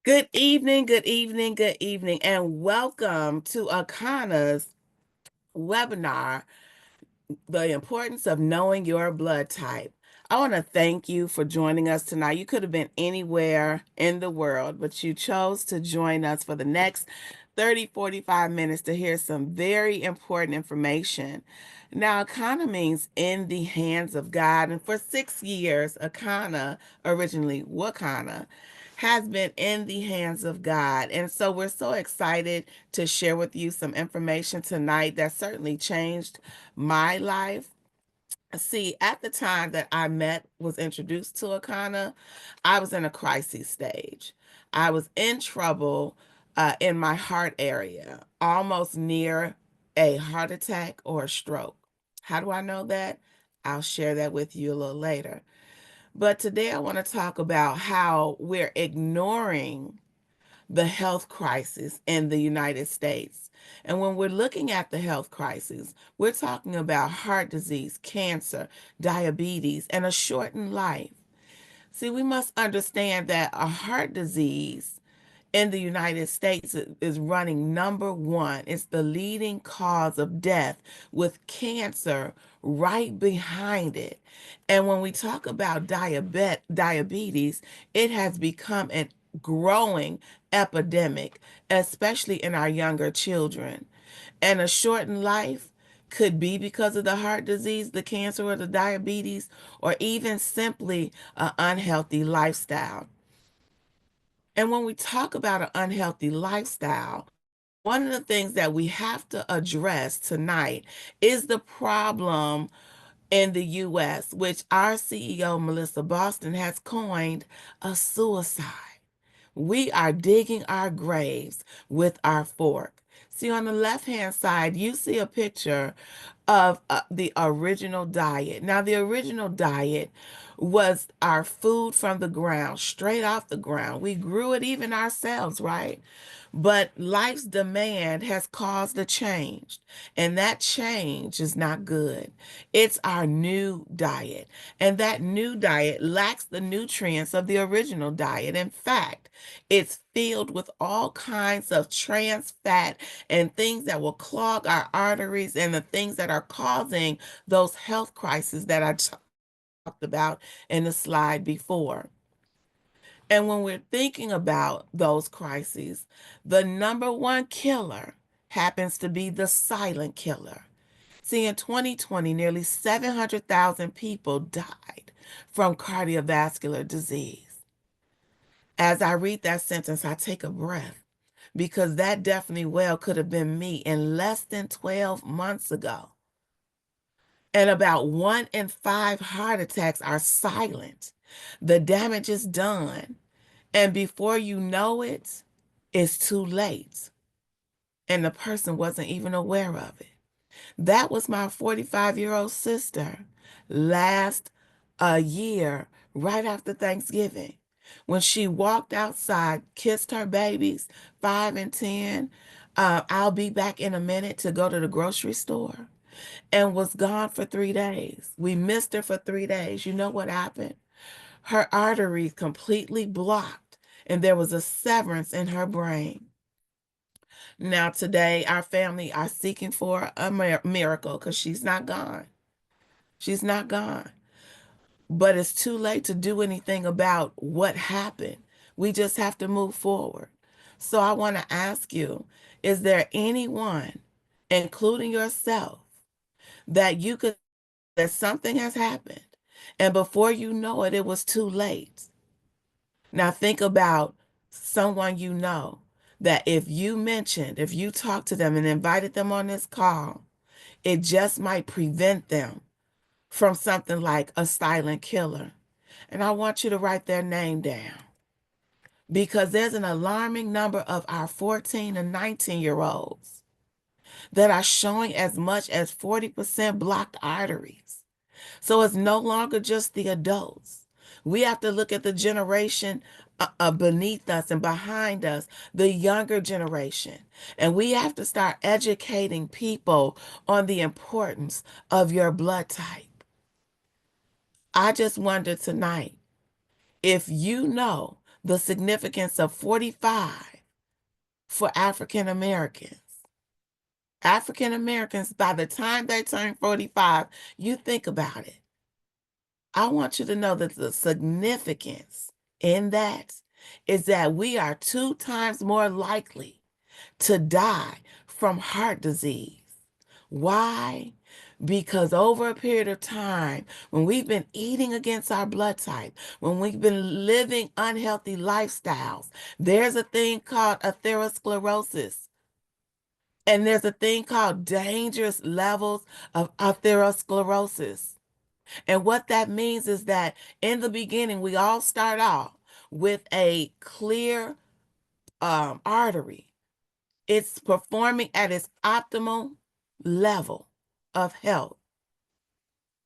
Good evening, good evening, good evening, and welcome to Akana's webinar, The Importance of Knowing Your Blood Type. I want to thank you for joining us tonight. You could have been anywhere in the world, but you chose to join us for the next 30-45 minutes to hear some very important information. Now, Akana means in the hands of God, and for 6 years, Akana, originally Wakana, has been in the hands of God. And so we're so excited to share with you some information tonight that certainly changed my life. See, at the time that was introduced to Akana, I was in a crisis stage. I was in trouble in my heart area, almost near a heart attack or a stroke. How do I know that? I'll share that with you a little later. But today I want to talk about how we're ignoring the health crisis in the United States. And when we're looking at the health crisis, we're talking about heart disease, cancer, diabetes, and a shortened life. See, we must understand that a heart disease in the United States is running number one. It's the leading cause of death, with cancer right behind it. And when we talk about diabetes, it has become a growing epidemic, especially in our younger children. And a shortened life could be because of the heart disease, the cancer, or the diabetes, or even simply an unhealthy lifestyle. And when we talk about an unhealthy lifestyle, one of the things that we have to address tonight is the problem in the US, which our CEO, Melissa Boston, has coined a suicide. We are digging our graves with our fork. See, on the left-hand side, you see a picture of the original diet. Now, the original diet was our food from the ground, straight off the ground. We grew it even ourselves, right? But life's demand has caused a change, and that change is not good. It's our new diet, and that new diet lacks the nutrients of the original diet. In fact, it's filled with all kinds of trans fat and things that will clog our arteries and the things that are causing those health crises that I talked about in the slide before. And when we're thinking about those crises, the number one killer happens to be the silent killer. See, in 2020, nearly 700,000 people died from cardiovascular disease. As I read that sentence, I take a breath because that definitely well could have been me in less than 12 months ago. And about 1 in 5 heart attacks are silent. The damage is done. And before you know it, it's too late. And the person wasn't even aware of it. That was my 45-year-old sister last year, right after Thanksgiving, when she walked outside, kissed her babies, 5 and 10. I'll be back in a minute to go to the grocery store, and was gone for 3 days. We missed her for 3 days. You know what happened? Her arteries completely blocked, and there was a severance in her brain. Now, today, our family are seeking for a miracle because she's not gone. She's not gone. But it's too late to do anything about what happened. We just have to move forward. So I want to ask you, is there anyone, including yourself, that you could, that something has happened, and before you know it, it was too late? Now think about someone you know that if you talked to them and invited them on this call, it just might prevent them from something like a silent killer. And I want you to write their name down because there's an alarming number of our 14 and 19-year-olds that are showing as much as 40% blocked arteries. So it's no longer just the adults. We have to look at the generation beneath us and behind us, the younger generation. And we have to start educating people on the importance of your blood type. I just wonder tonight if you know the significance of 45 for African Americans. African Americans, by the time they turn 45, you think about it. I want you to know that the significance in that is that we are 2 times more likely to die from heart disease. Why? Because over a period of time, when we've been eating against our blood type, when we've been living unhealthy lifestyles, there's a thing called atherosclerosis. And there's a thing called dangerous levels of atherosclerosis. And what that means is that in the beginning, we all start off with a clear artery. It's performing at its optimal level of health.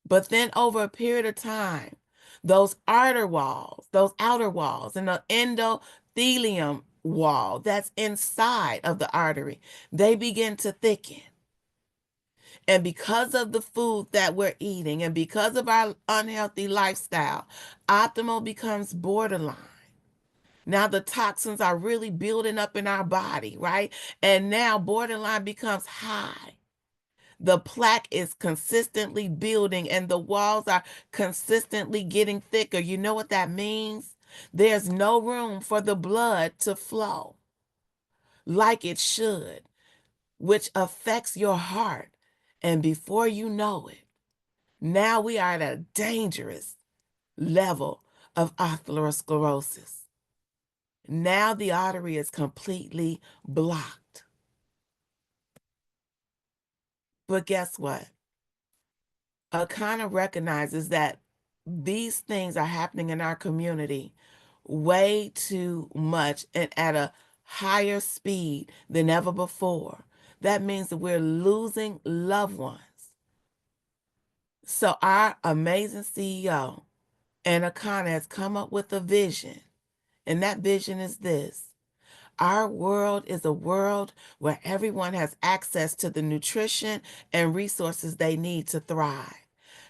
But then over a period of time, those outer walls, and the endothelium wall that's inside of the artery, they begin to thicken. And because of the food that we're eating and because of our unhealthy lifestyle, optimal becomes borderline. Now the toxins are really building up in our body, right? And now borderline becomes high. The plaque is consistently building and the walls are consistently getting thicker. You know what that means? There's no room for the blood to flow like it should, which affects your heart. And before you know it, now we are at a dangerous level of atherosclerosis. Now the artery is completely blocked. But guess what? Akana recognizes that these things are happening in our community way too much and at a higher speed than ever before. That means that we're losing loved ones. So our amazing CEO, Anna Khan, has come up with a vision, and that vision is this. Our world is a world where everyone has access to the nutrition and resources they need to thrive,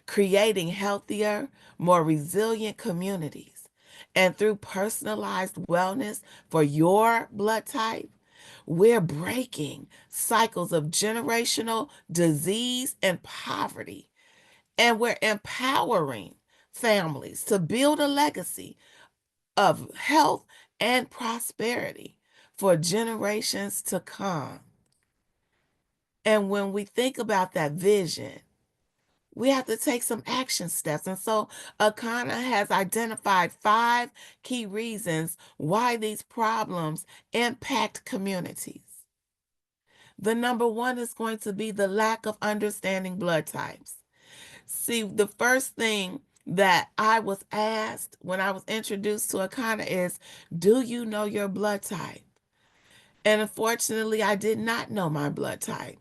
creating healthier, more resilient communities. And through personalized wellness for your blood type, we're breaking cycles of generational disease and poverty. And we're empowering families to build a legacy of health and prosperity for generations to come. And when we think about that vision, we have to take some action steps. And so Akana has identified 5 key reasons why these problems impact communities. The number one is going to be the lack of understanding blood types. See, the first thing that I was asked when I was introduced to Akana is, do you know your blood type? And unfortunately, I did not know my blood type.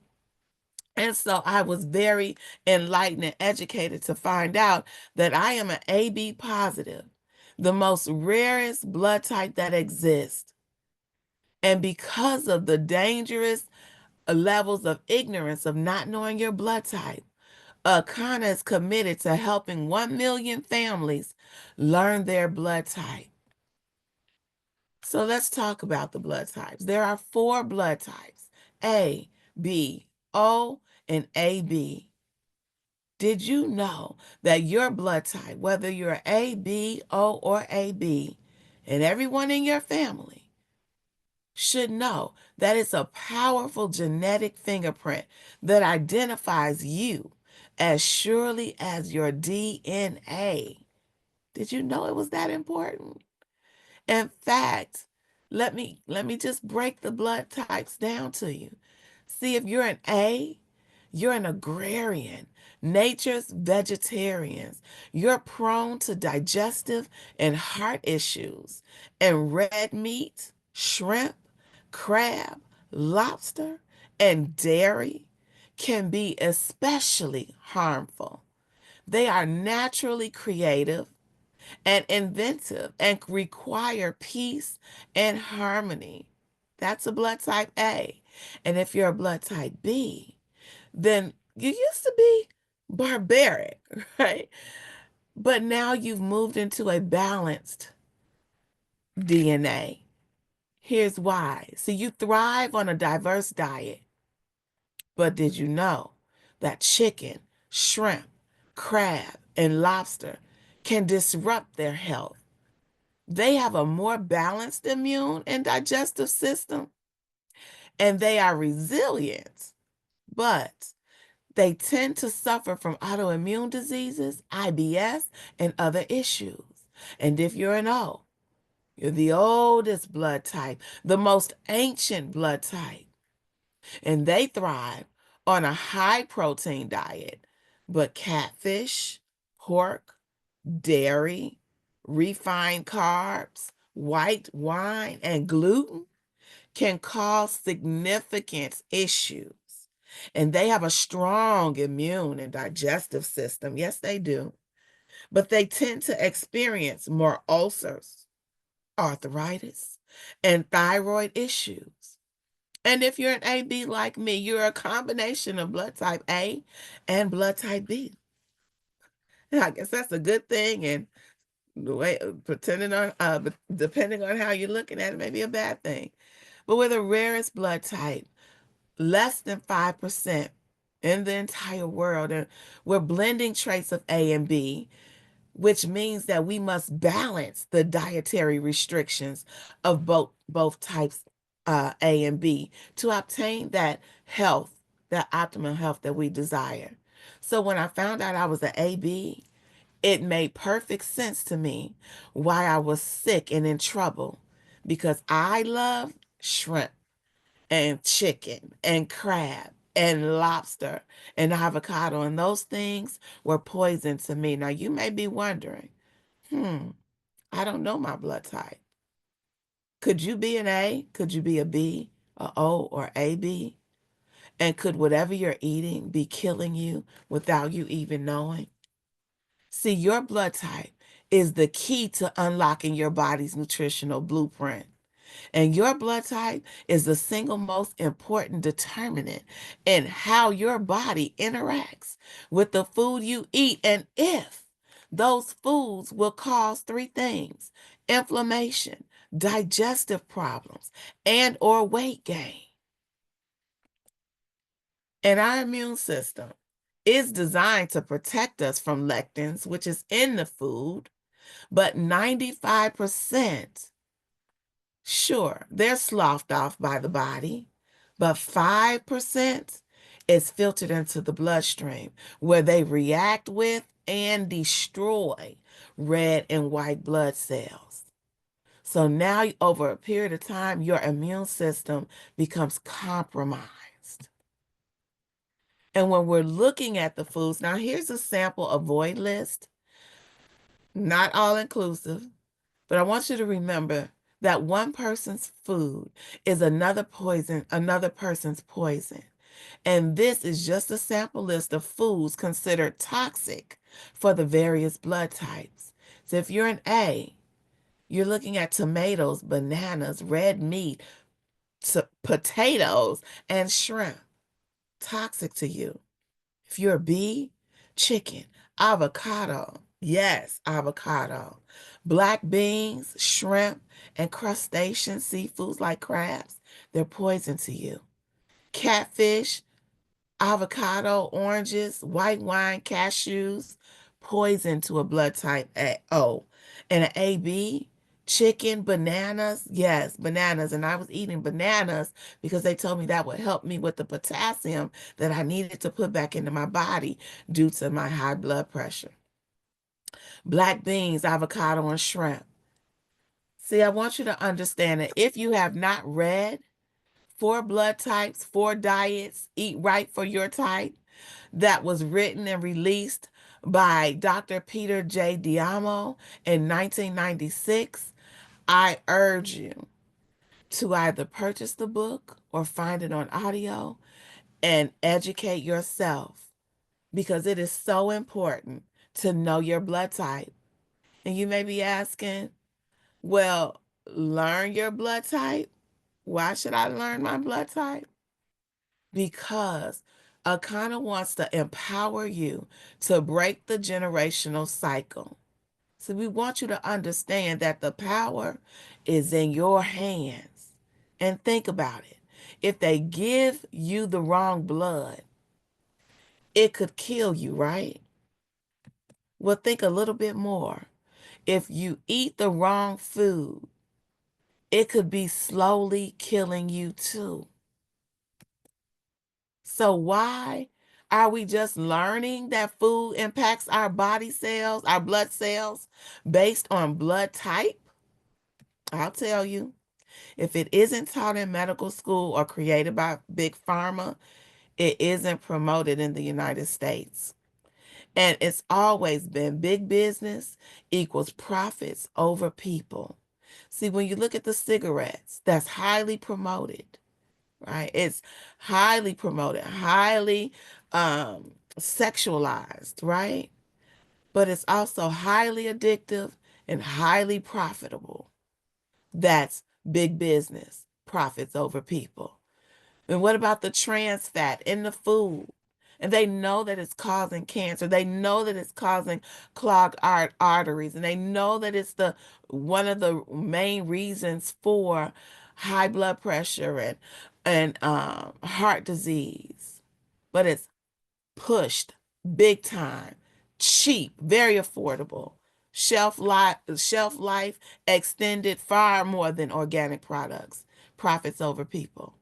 And so I was very enlightened and educated to find out that I am an AB positive, the most rarest blood type that exists. And because of the dangerous levels of ignorance of not knowing your blood type, Akana is committed to helping 1 million families learn their blood type. So let's talk about the blood types. There are 4 blood types: A, B, O, and AB. Did you know that your blood type, whether you're A, B, O, or AB, and everyone in your family should know that it's a powerful genetic fingerprint that identifies you as surely as your DNA? Did you know it was that important? In fact, let me just break the blood types down to you. See, if you're an A, you're an agrarian, nature's vegetarians. You're prone to digestive and heart issues. And red meat, shrimp, crab, lobster, and dairy can be especially harmful. They are naturally creative and inventive and require peace and harmony. That's a blood type A. And if you're a blood type B, then you used to be barbaric, right? But now you've moved into a balanced DNA. Here's why. See, you thrive on a diverse diet, but did you know that chicken, shrimp, crab, and lobster can disrupt their health? They have a more balanced immune and digestive system, and they are resilient, but they tend to suffer from autoimmune diseases, IBS, and other issues. And if you're an O, you're the oldest blood type, the most ancient blood type, and they thrive on a high protein diet. But catfish, pork, dairy, refined carbs, white wine, and gluten can cause significant issues. And they have a strong immune and digestive system. Yes, they do. But they tend to experience more ulcers, arthritis, and thyroid issues. And if you're an AB like me, you're a combination of blood type A and blood type B. And I guess that's a good thing. And the way depending on how you're looking at it, may be a bad thing. But we're the rarest blood type, less than 5% in the entire world. And we're blending traits of A and B, which means that we must balance the dietary restrictions of both types, A and B, to obtain that health, that optimal health that we desire. So when I found out I was an AB, it made perfect sense to me why I was sick and in trouble, because I love shrimp and chicken and crab and lobster and avocado, and those things were poison to me. Now, you may be wondering, I don't know my blood type. Could you be an A? Could you be a B, a O, or AB? And could whatever you're eating be killing you without you even knowing? See, your blood type is the key to unlocking your body's nutritional blueprint. And your blood type is the single most important determinant in how your body interacts with the food you eat, and if those foods will cause three things: inflammation, digestive problems, and or weight gain. And our immune system is designed to protect us from lectins, which is in the food, but 95%, sure, they're sloughed off by the body, but 5% is filtered into the bloodstream, where they react with and destroy red and white blood cells. So now, over a period of time, your immune system becomes compromised. And when we're looking at the foods, now here's a sample avoid list, not all inclusive. But I want you to remember that one person's food is another person's poison. And this is just a sample list of foods considered toxic for the various blood types. So if you're an A, you're looking at tomatoes, bananas, red meat, potatoes, and shrimp. Toxic to you. If you're a B, chicken, avocado. Yes, avocado. Black beans, shrimp, and crustacean seafoods like crabs, they're poison to you. Catfish, avocado, oranges, white wine, cashews, poison to a blood type O. And an AB, chicken, bananas, yes, bananas. And I was eating bananas because they told me that would help me with the potassium that I needed to put back into my body due to my high blood pressure. Black beans, avocado, and shrimp. See, I want you to understand that if you have not read Four Blood Types, Four Diets, Eat Right for Your Type, that was written and released by Dr. Peter J. Diamo in 1996, I urge you to either purchase the book or find it on audio and educate yourself, because it is so important to know your blood type. And you may be asking, well, learn your blood type? Why should I learn my blood type? Because Akana wants to empower you to break the generational cycle. So we want you to understand that the power is in your hands. And think about it. If they give you the wrong blood, it could kill you, right? Well, think a little bit more. If you eat the wrong food, it could be slowly killing you too. So why are we just learning that food impacts our body cells, our blood cells, based on blood type? I'll tell you, if it isn't taught in medical school or created by Big Pharma, it isn't promoted in the United States. And it's always been big business equals profits over people. See, when you look at the cigarettes, that's highly promoted, right? It's highly promoted, highly sexualized, right? But it's also highly addictive and highly profitable. That's big business, profits over people. And what about the trans fat in the food? And they know that it's causing cancer. They know that it's causing clogged arteries, and they know that it's the one of the main reasons for high blood pressure and heart disease. But it's pushed big time, cheap, very affordable. Shelf life extended far more than organic products. Profits over people.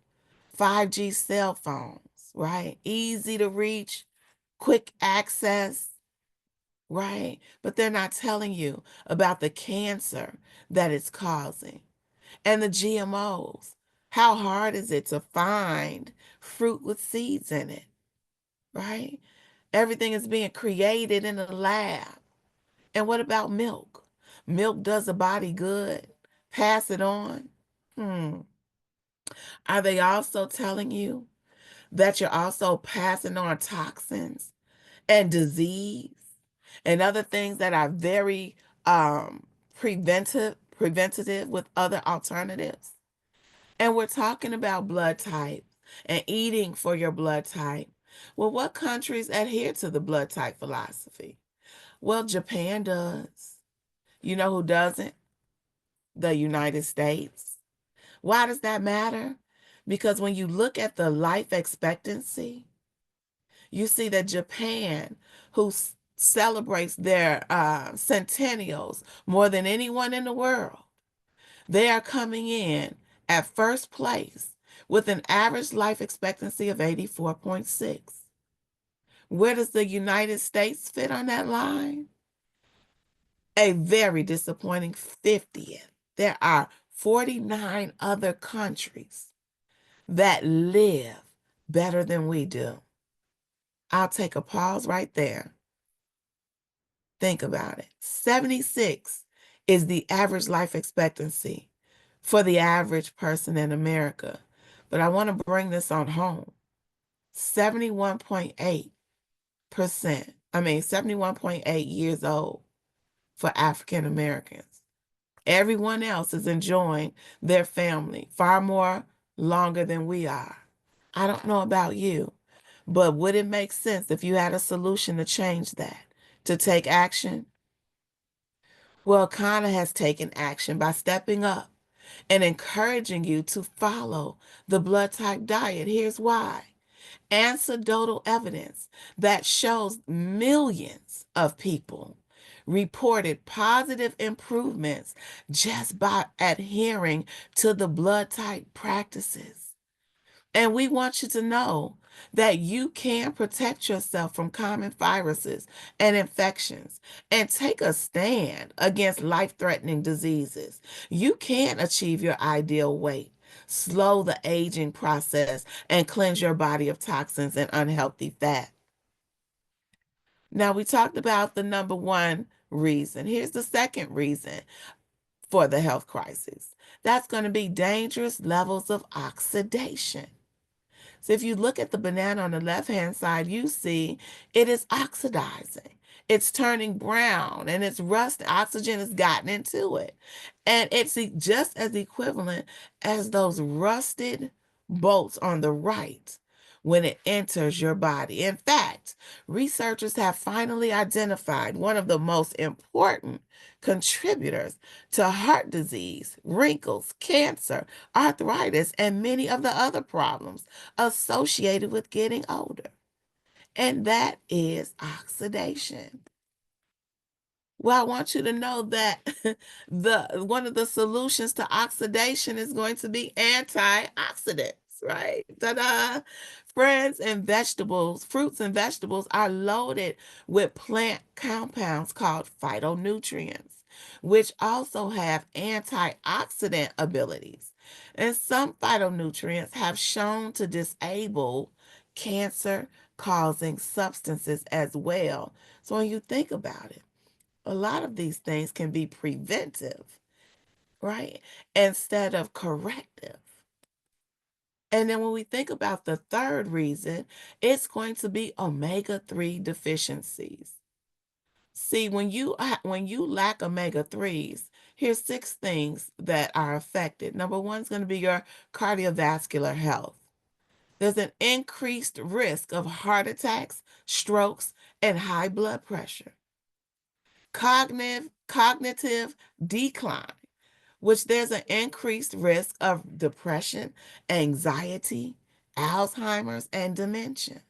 5G cell phones, right? Easy to reach, quick access, right? But they're not telling you about the cancer that it's causing and the GMOs. How hard is it to find fruit with seeds in it, right? Everything is being created in a lab. And what about milk? Milk does the body good. Pass it on. Hmm. Are they also telling you that you're also passing on toxins and disease and other things that are very preventative with other alternatives? And we're talking about blood type and eating for your blood type. Well, what countries adhere to the blood type philosophy? Well, Japan does. You know who doesn't? The United States. Why does that matter? Because when you look at the life expectancy, you see that Japan, who celebrates their centennials more than anyone in the world, they are coming in at first place with an average life expectancy of 84.6. Where does the United States fit on that line? A very disappointing 50th. There are 49 other countries that live better than we do. I'll take a pause right there. Think about it. 76 is the average life expectancy for the average person in America. But I want to bring this on home. 71.8%, 71.8 years old for African Americans. Everyone else is enjoying their family far more longer than we are. I don't know about you, but would it make sense if you had a solution to change that, to take action? Well, Kana has taken action by stepping up and encouraging you to follow the blood type diet. Here's why. Anecdotal evidence that shows millions of people reported positive improvements just by adhering to the blood type practices. And we want you to know that you can protect yourself from common viruses and infections and take a stand against life-threatening diseases. You can achieve your ideal weight, slow the aging process, and cleanse your body of toxins and unhealthy fat. Now, we talked about the number one reason. Here's the second reason for the health crisis. That's going to be dangerous levels of oxidation. So if you look at the banana on the left-hand side, you see it is oxidizing. It's turning brown and it's rusting. Oxygen has gotten into it. And it's just as equivalent as those rusted bolts on the right when it enters your body. In fact, researchers have finally identified one of the most important contributors to heart disease, wrinkles, cancer, arthritis, and many of the other problems associated with getting older. And that is oxidation. Well, I want you to know that the one of the solutions to oxidation is going to be antioxidants, right? Ta-da! Friends and vegetables, fruits and vegetables are loaded with plant compounds called phytonutrients, which also have antioxidant abilities. And some phytonutrients have shown to disable cancer-causing substances as well. So when you think about it, a lot of these things can be preventive, right? Instead of corrective. And then when we think about the third reason, it's going to be omega-3 deficiencies. See, when you lack omega-3s, here's 6 things that are affected. Number one is going to be your cardiovascular health. There's an increased risk of heart attacks, strokes, and high blood pressure. Cognitive decline, which there's an increased risk of depression, anxiety, Alzheimer's, and dementia.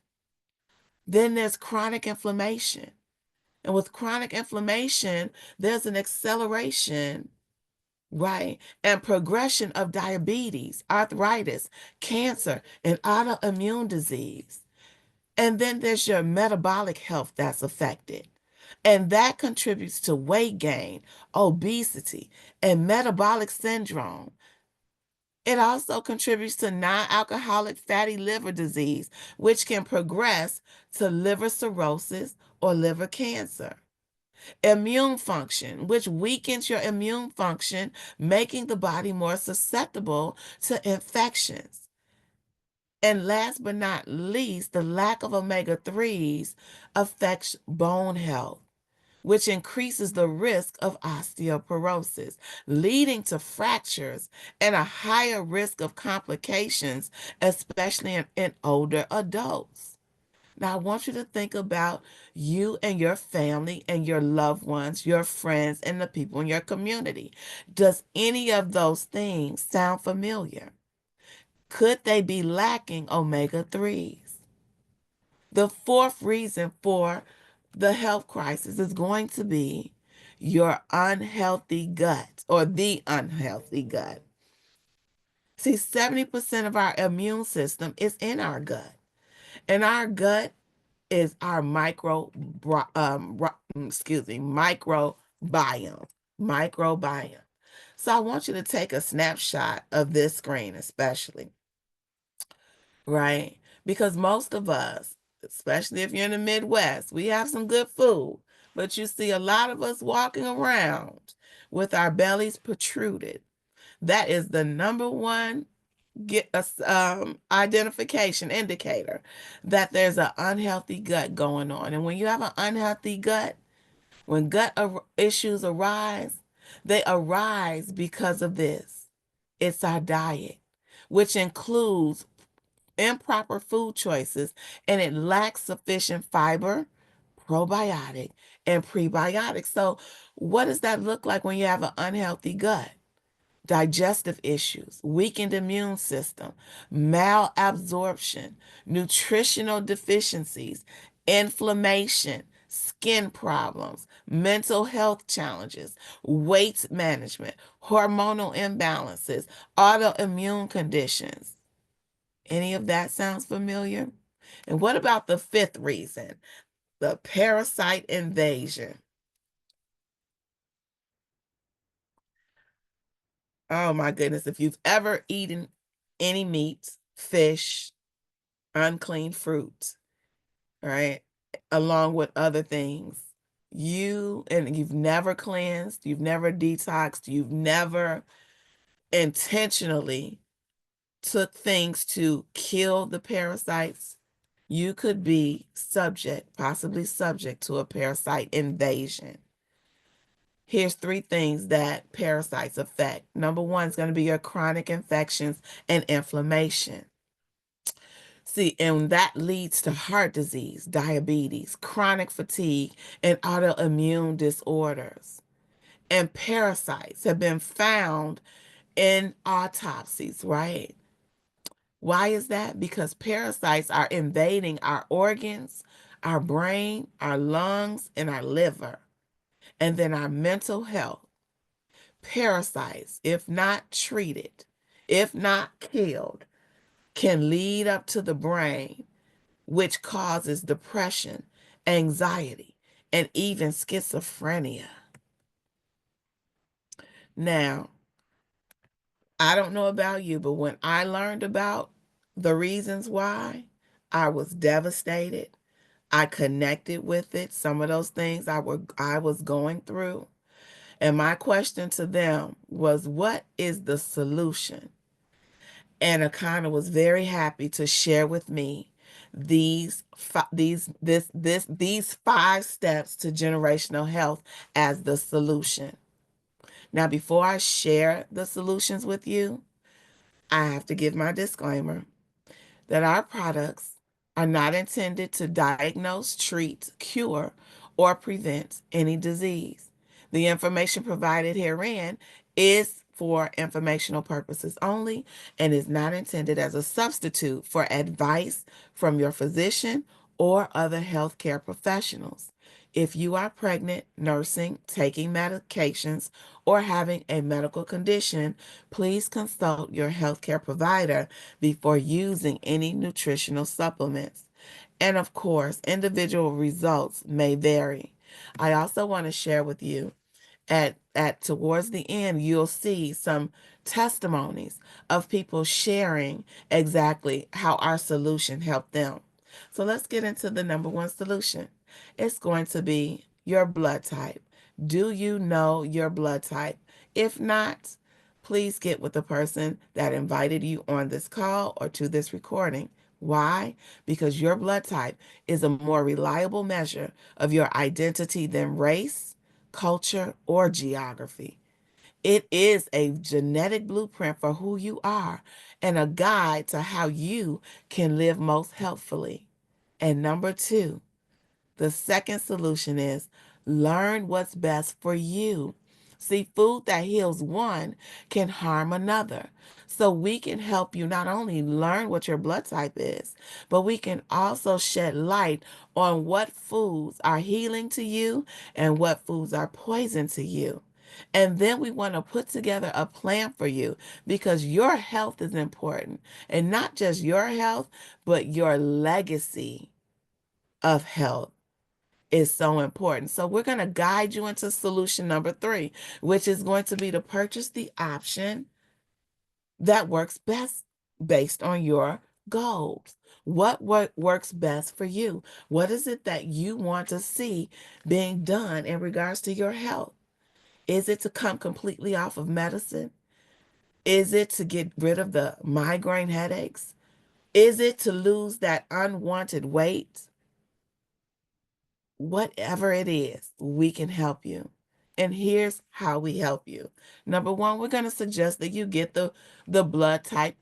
Then there's chronic inflammation. And with chronic inflammation, there's an acceleration, right, and progression of diabetes, arthritis, cancer, and autoimmune disease. And then there's your metabolic health that's affected. And that contributes to weight gain, obesity, and metabolic syndrome. It also contributes to non-alcoholic fatty liver disease, which can progress to liver cirrhosis or liver cancer. Immune function, which weakens your immune function, making the body more susceptible to infections. And last but not least, the lack of omega-3s affects bone health, which increases the risk of osteoporosis, leading to fractures and a higher risk of complications, especially in older adults. Now, I want you to think about you and your family and your loved ones, your friends, and the people in your community. Does any of those things sound familiar? Could they be lacking omega-3s? The fourth reason for the health crisis is going to be your unhealthy gut or the unhealthy gut. See, 70% of our immune system is in our gut, and our gut is our microbiome. Microbiome. So I want you to take a snapshot of this screen, especially, right? Because most of us, especially if you're in the Midwest, we have some good food, but you see a lot of us walking around with our bellies protruded. That is the number one identification indicator that there's an unhealthy gut going on. And when you have an unhealthy gut, when issues arise, they arise because of this. It's our diet, which includes improper food choices, and it lacks sufficient fiber, probiotic, and prebiotics. So, what does that look like when you have an unhealthy gut? Digestive issues, weakened immune system, malabsorption, nutritional deficiencies, inflammation, skin problems, mental health challenges, weight management, hormonal imbalances, autoimmune conditions. Any of that sounds familiar? And what about the fifth reason? The parasite invasion. Oh my goodness, if you've ever eaten any meat, fish, unclean fruit, right, along with other things, you've never cleansed, you've never detoxed, you've never intentionally took things to kill the parasites, you could be possibly subject to a parasite invasion. Here's 3 things that parasites affect. Number one is going to be your chronic infections and inflammation. See, and that leads to heart disease, diabetes, chronic fatigue, and autoimmune disorders. And parasites have been found in autopsies, right? Why is that? Because parasites are invading our organs, our brain, our lungs, and our liver, and then our mental health. Parasites, if not treated, if not killed, can lead up to the brain, which causes depression, anxiety, and even schizophrenia. Now, I don't know about you, but when I learned about the reasons why, I was devastated. I connected with it, some of those things I was going through. And my question to them was, what is the solution? And Akana was very happy to share with me these 5 steps to generational health as the solution. Now, before I share the solutions with you, I have to give my disclaimer that our products are not intended to diagnose, treat, cure, or prevent any disease. The information provided herein is for informational purposes only and is not intended as a substitute for advice from your physician or other healthcare professionals. If you are pregnant, nursing, taking medications, or having a medical condition, please consult your healthcare provider before using any nutritional supplements. And of course, individual results may vary. I also want to share with you at towards the end, you'll see some testimonies of people sharing exactly how our solution helped them. So let's get into the number one solution. It's going to be your blood type. Do you know your blood type? If not, please get with the person that invited you on this call or to this recording. Why? Because your blood type is a more reliable measure of your identity than race, culture, or geography. It is a genetic blueprint for who you are and a guide to how you can live most healthfully. And number 2, the second solution is learn what's best for you. See, food that heals one can harm another. So we can help you not only learn what your blood type is, but we can also shed light on what foods are healing to you and what foods are poison to you. And then we want to put together a plan for you because your health is important. And not just your health, but your legacy of health is so important. So we're going to guide you into solution number 3, which is going to be to purchase the option that works best based on your goals. What works best for you? What is it that you want to see being done in regards to your health? Is it to come completely off of medicine? Is it to get rid of the migraine headaches? Is it to lose that unwanted weight? Whatever it is, we can help you. And here's how we help you. Number 1, we're going to suggest that you get the blood type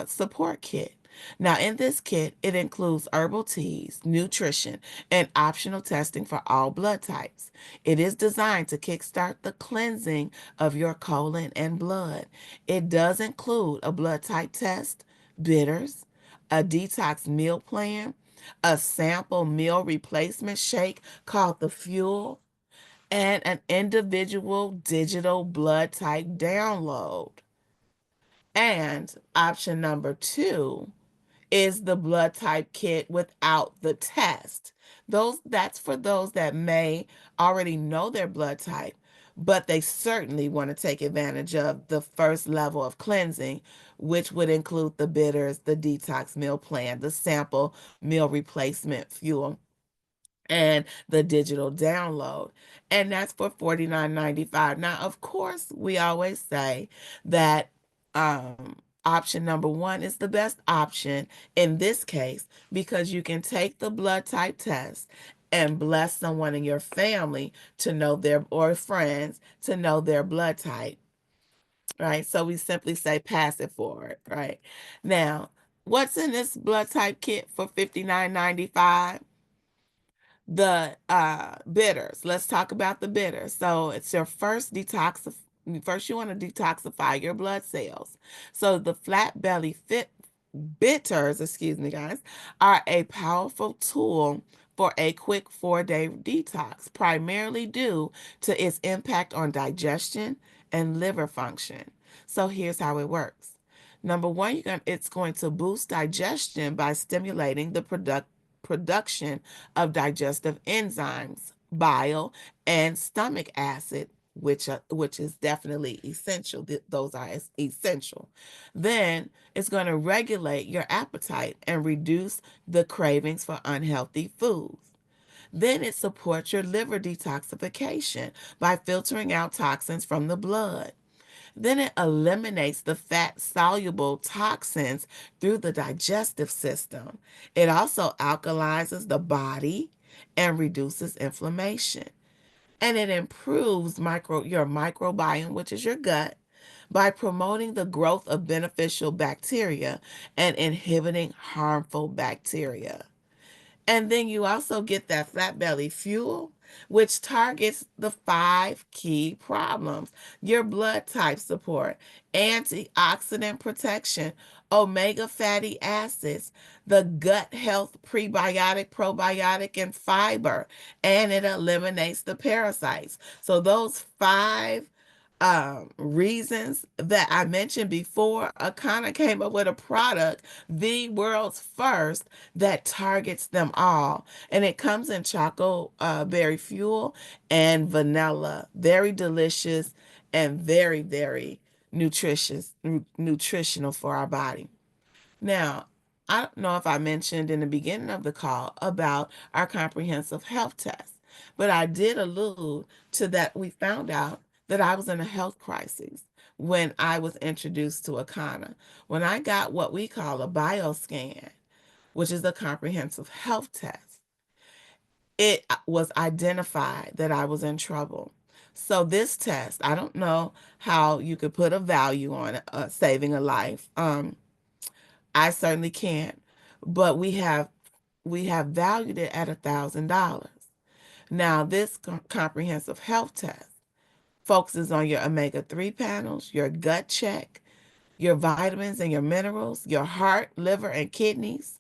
support kit. Now, in this kit, it includes herbal teas, nutrition, and optional testing for all blood types. It is designed to kickstart the cleansing of your colon and blood. It does include a blood type test, bitters, a detox meal plan, a sample meal replacement shake called the Fuel, and an individual digital blood type download. And option number 2 is the blood type kit without the test. That's for those that may already know their blood type, but they certainly want to take advantage of the first level of cleansing, which would include the bitters, the detox meal plan, the sample meal replacement fuel, and the digital download. And that's for $49.95. Now, of course, we always say that option number 1 is the best option in this case because you can take the blood type test and bless someone in your family to know their or friends to know their blood type, right? So we simply say pass it forward, right? Now, What's in this blood type kit for $59.95? The bitters. Let's talk about the bitters. So it's your first detox. First, you want to detoxify your blood cells. So the flat belly fit bitters, excuse me, guys, are a powerful tool for a quick 4-day detox, primarily due to its impact on digestion and liver function. So here's how it works. Number one, it's going to boost digestion by stimulating the production of digestive enzymes, bile, and stomach acid, which is definitely essential. Those are essential. Then it's going to regulate your appetite and reduce the cravings for unhealthy foods. Then it supports your liver detoxification by filtering out toxins from the blood. Then it eliminates the fat soluble toxins through the digestive system. It also alkalizes the body and reduces inflammation. And it improves your microbiome, which is your gut, by promoting the growth of beneficial bacteria and inhibiting harmful bacteria. And then you also get that flat belly fuel, which targets the 5 key problems: your blood type support, antioxidant protection, omega fatty acids, the gut health, prebiotic, probiotic, and fiber, and it eliminates the parasites. So those five reasons that I mentioned before, Akana came up with a product, the world's first, that targets them all. And it comes in chocolate berry fuel and vanilla. Very delicious and very, very nutritional for our body. Now, I don't know if I mentioned in the beginning of the call about our comprehensive health test, but I did allude to that. We found out that I was in a health crisis when I was introduced to Akana. When I got what we call a bioscan, which is a comprehensive health test, it was identified that I was in trouble. So this test, I don't know how you could put a value on it, saving a life. I certainly can't, but we have valued it at $1,000. Now, this comprehensive health test focuses on your omega-3 panels, your gut check, your vitamins and your minerals, your heart, liver, and kidneys.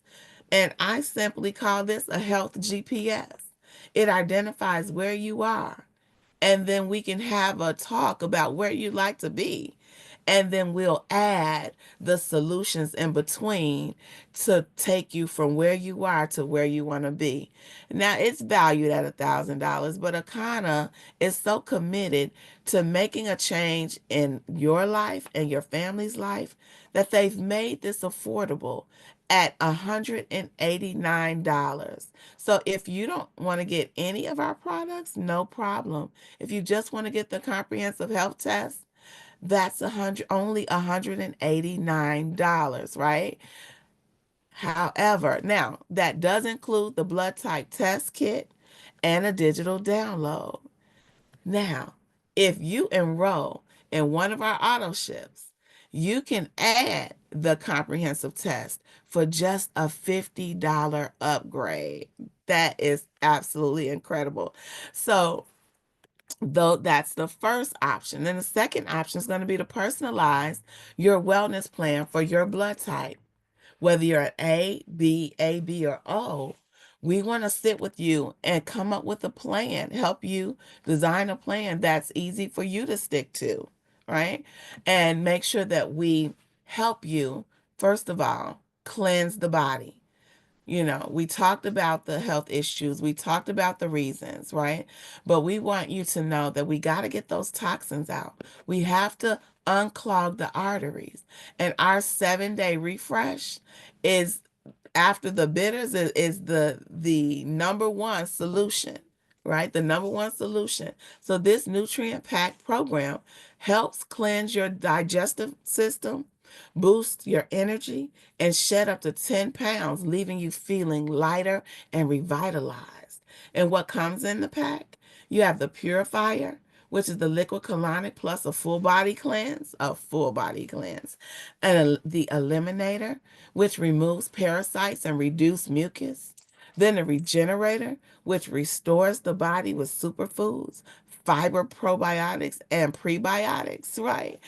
And I simply call this a health GPS. It identifies where you are, and then we can have a talk about where you'd like to be. And then we'll add the solutions in between to take you from where you are to where you want to be. Now, it's valued at $1,000, but Akana is so committed to making a change in your life and your family's life that they've made this affordable at $189. So if you don't want to get any of our products, no problem. If you just want to get the comprehensive health test, that's only $189, right? However, now that does include the blood type test kit and a digital download. Now, if you enroll in one of our auto ships, you can add the comprehensive test for just a $50 upgrade. That is absolutely incredible. So, though that's the first option. Then the second option is going to be to personalize your wellness plan for your blood type. Whether you're an A, B, or O, we want to sit with you and come up with a plan, help you design a plan that's easy for you to stick to, right? And make sure that we help you, first of all, cleanse the body. We talked about the health issues, we talked about the reasons, right? But we want you to know that we got to get those toxins out. We have to unclog the arteries. And our 7-day refresh is after the bitters is the number one solution, right? The number one solution. So this nutrient packed program helps cleanse your digestive system, boost your energy, and shed up to 10 pounds, leaving you feeling lighter and revitalized. And what comes in the pack? You have the purifier, which is the liquid colonic plus a full body cleanse, and the eliminator, which removes parasites and reduce mucus. Then the regenerator, which restores the body with superfoods, fiber probiotics, and prebiotics, right?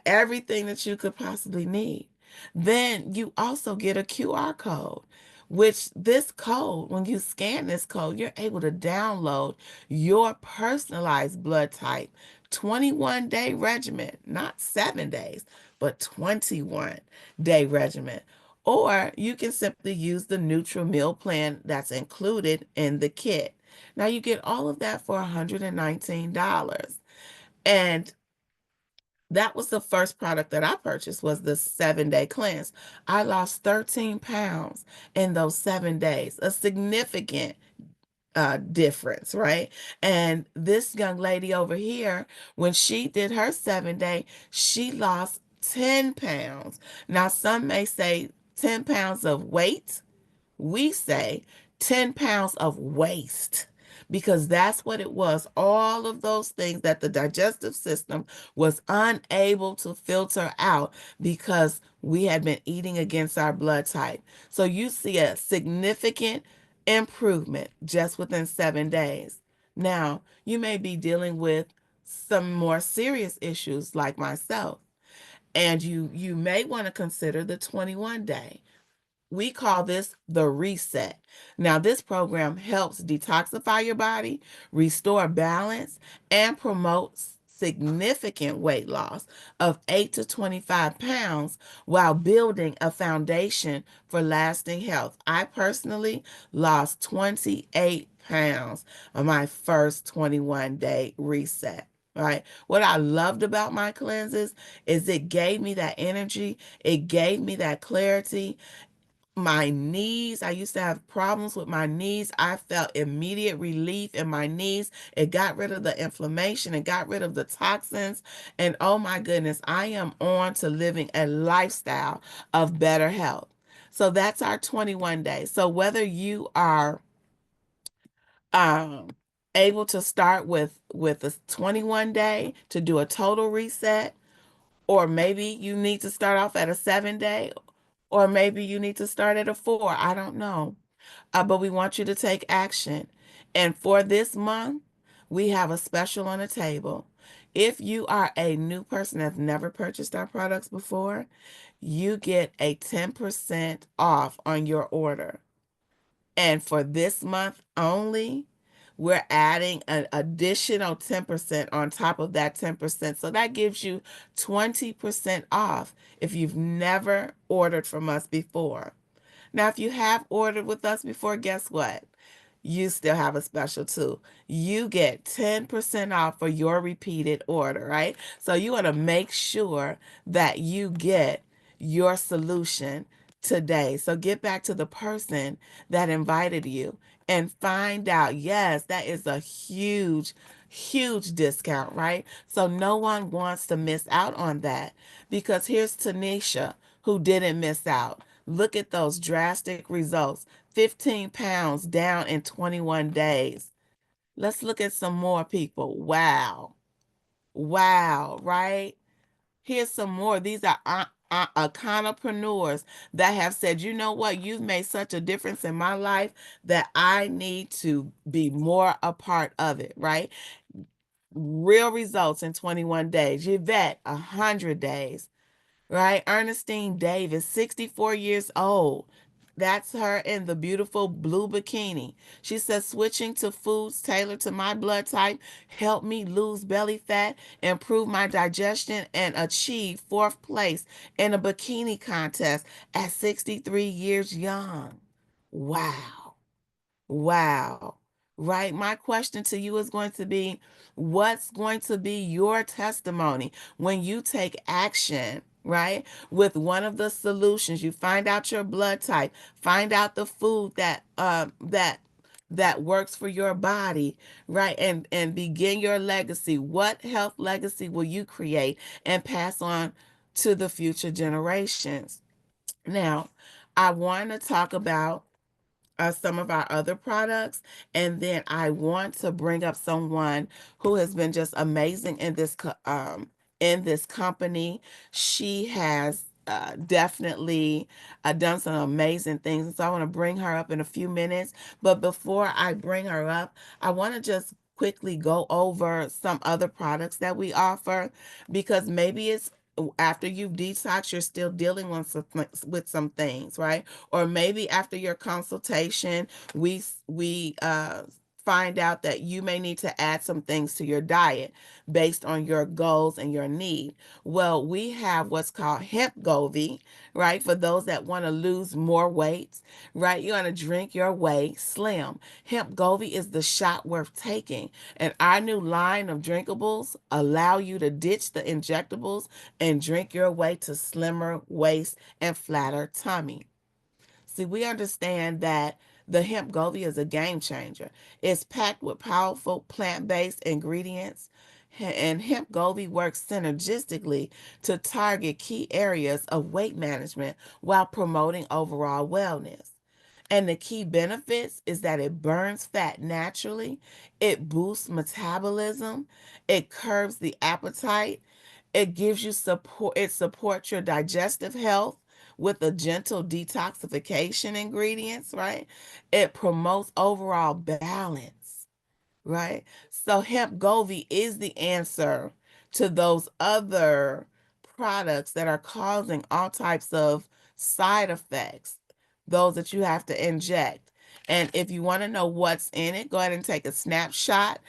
Everything that you could possibly need. Then you also get a QR code, which this code, when you scan this code, you're able to download your personalized blood type 21-day regimen, not 7 days, but 21-day regimen. Or you can simply use the neutral meal plan that's included in the kit. Now you get all of that for $119. And that was the first product that I purchased was the 7-day cleanse. I lost 13 pounds in those 7 days, a significant difference, right? And this young lady over here, when she did her 7 day, she lost 10 pounds. Now, some may say 10 pounds of weight, we say 10 pounds of waste because that's what it was. All of those things that the digestive system was unable to filter out because we had been eating against our blood type. So you see a significant improvement just within 7 days. Now, you may be dealing with some more serious issues like myself, and you may want to consider the 21-day. We call this the reset. Now, this program helps detoxify your body, restore balance, and promotes significant weight loss of 8 to 25 pounds while building a foundation for lasting health. I personally lost 28 pounds on my first 21-day reset. Right. What I loved about my cleanses is it gave me that energy, it gave me that clarity. My knees, I used to have problems with my knees. I felt immediate relief in my knees. It got rid of the inflammation, it got rid of the toxins. And oh my goodness, I am on to living a lifestyle of better health. So that's our 21 days. So whether you are um able to start with a 21-day to do a total reset, or maybe you need to start off at a 7 day, or maybe you need to start at a 4. I don't know. But we want you to take action. And for this month, we have a special on the table. If you are a new person that's never purchased our products before, you get a 10% off on your order. And for this month only, we're adding an additional 10% on top of that 10%. So that gives you 20% off if you've never ordered from us before. Now, if you have ordered with us before, guess what? You still have a special too. You get 10% off for your repeated order, right? So you want to make sure that you get your solution today. So get back to the person that invited you and find out, yes, that is a huge, huge discount, right? So no one wants to miss out on that because here's Tanisha who didn't miss out. Look at those drastic results. 15 pounds down in 21 days. Let's look at some more people. Wow. Wow, right? Here's some more. These are econopreneurs that have said, you know what, you've made such a difference in my life that I need to be more a part of it, right? Real results in 21 days. Yvette, 100 days, right? Ernestine Davis, 64 years old. That's her in the beautiful blue bikini. She says, switching to foods tailored to my blood type helped me lose belly fat, improve my digestion, and achieve fourth place in a bikini contest at 63 years young. Wow. Wow. Right. My question to you is going to be, what's going to be your testimony when you take action, right? With one of the solutions, you find out your blood type, find out the food that works for your body, right? And begin your legacy. What health legacy will you create and pass on to the future generations? Now, I want to talk about some of our other products, and then I want to bring up someone who has been just amazing in this company. She has definitely done some amazing things, and so I want to bring her up in a few minutes. But before I bring her up, I want to just quickly go over some other products that we offer, because maybe it's after you've detoxed, you're still dealing with some things, right? Or maybe after your consultation, we find out that you may need to add some things to your diet based on your goals and your need. Well, we have what's called hemp Govy, right? For those that want to lose more weight, right? You want to drink your way slim. Hemp Govy is the shot worth taking. And our new line of drinkables allow you to ditch the injectables and drink your way to slimmer waist and flatter tummy. See, we understand that the hemp Govy is a game changer. It's packed with powerful plant-based ingredients, and hemp Govy works synergistically to target key areas of weight management while promoting overall wellness. And the key benefits is that it burns fat naturally, it boosts metabolism, it curbs the appetite, it gives you support, it supports your digestive health with a gentle detoxification ingredients, right? It promotes overall balance, right? So hemp Govy is the answer to those other products that are causing all types of side effects, those that you have to inject. And if you want to know what's in it, go ahead and take a snapshot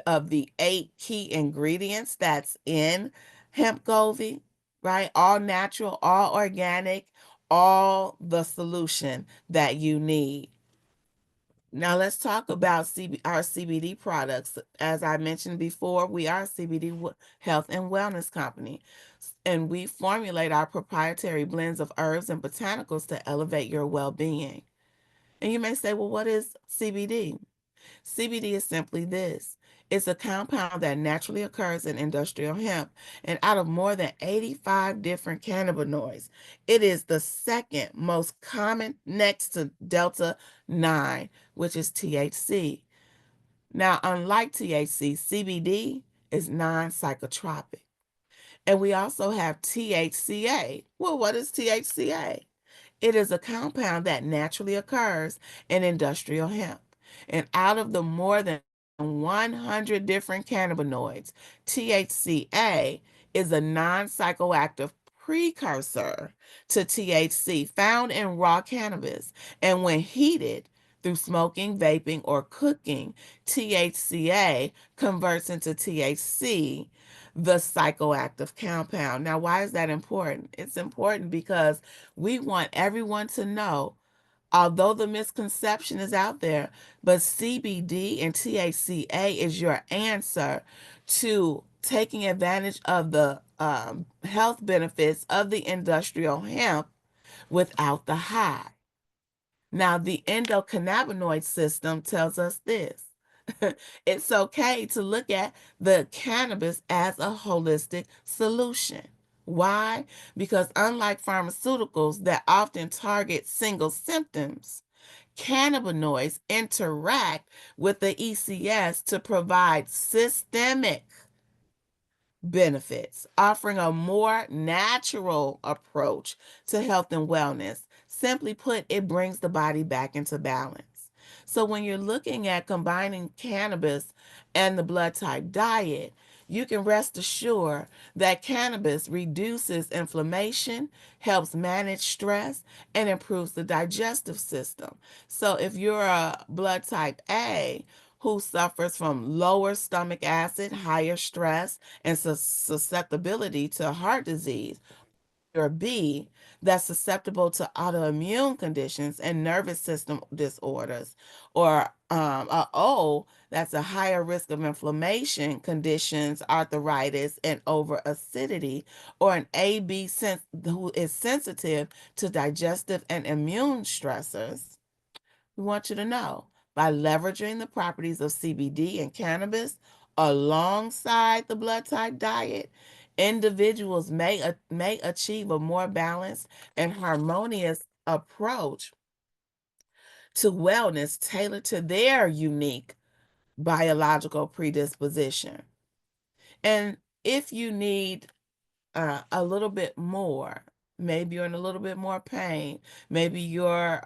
of the 8 key ingredients that's in hemp Govy, right? All natural, all organic, all the solution that you need. Now let's talk about our CBD products. As I mentioned before, we are a CBD health and wellness company, and we formulate our proprietary blends of herbs and botanicals to elevate your well-being. And you may say, well, what is CBD? CBD is simply this. It's a compound that naturally occurs in industrial hemp and out of more than 85 different cannabinoids. It is the second most common next to Delta 9, which is THC. Now, unlike THC, CBD is non psychotropic. And we also have THCA. Well, what is THCA? It is a compound that naturally occurs in industrial hemp. And out of the more than 100 different cannabinoids, THCA is a non psychoactive precursor to THC found in raw cannabis. And when heated through smoking, vaping, or cooking, THCA converts into THC, the psychoactive compound. Now, why is that important? It's important because we want everyone to know, although the misconception is out there, but CBD and THCA is your answer to taking advantage of the health benefits of the industrial hemp without the high. Now, the endocannabinoid system tells us this. It's okay to look at the cannabis as a holistic solution. Why? Because unlike pharmaceuticals that often target single symptoms, cannabinoids interact with the ECS to provide systemic benefits, offering a more natural approach to health and wellness. Simply put, it brings the body back into balance. So when you're looking at combining cannabis and the blood type diet, you can rest assured that cannabis reduces inflammation, helps manage stress, and improves the digestive system. So if you're a blood type A who suffers from lower stomach acid, higher stress, and susceptibility to heart disease, or B, that's susceptible to autoimmune conditions and nervous system disorders, or a O, that's a higher risk of inflammation conditions, arthritis, and over acidity, or an AB who is sensitive to digestive and immune stressors. We want you to know, by leveraging the properties of CBD and cannabis alongside the blood type diet, individuals may achieve a more balanced and harmonious approach to wellness tailored to their unique biological predisposition. And if you need a little bit more, maybe you're in a little bit more pain, maybe your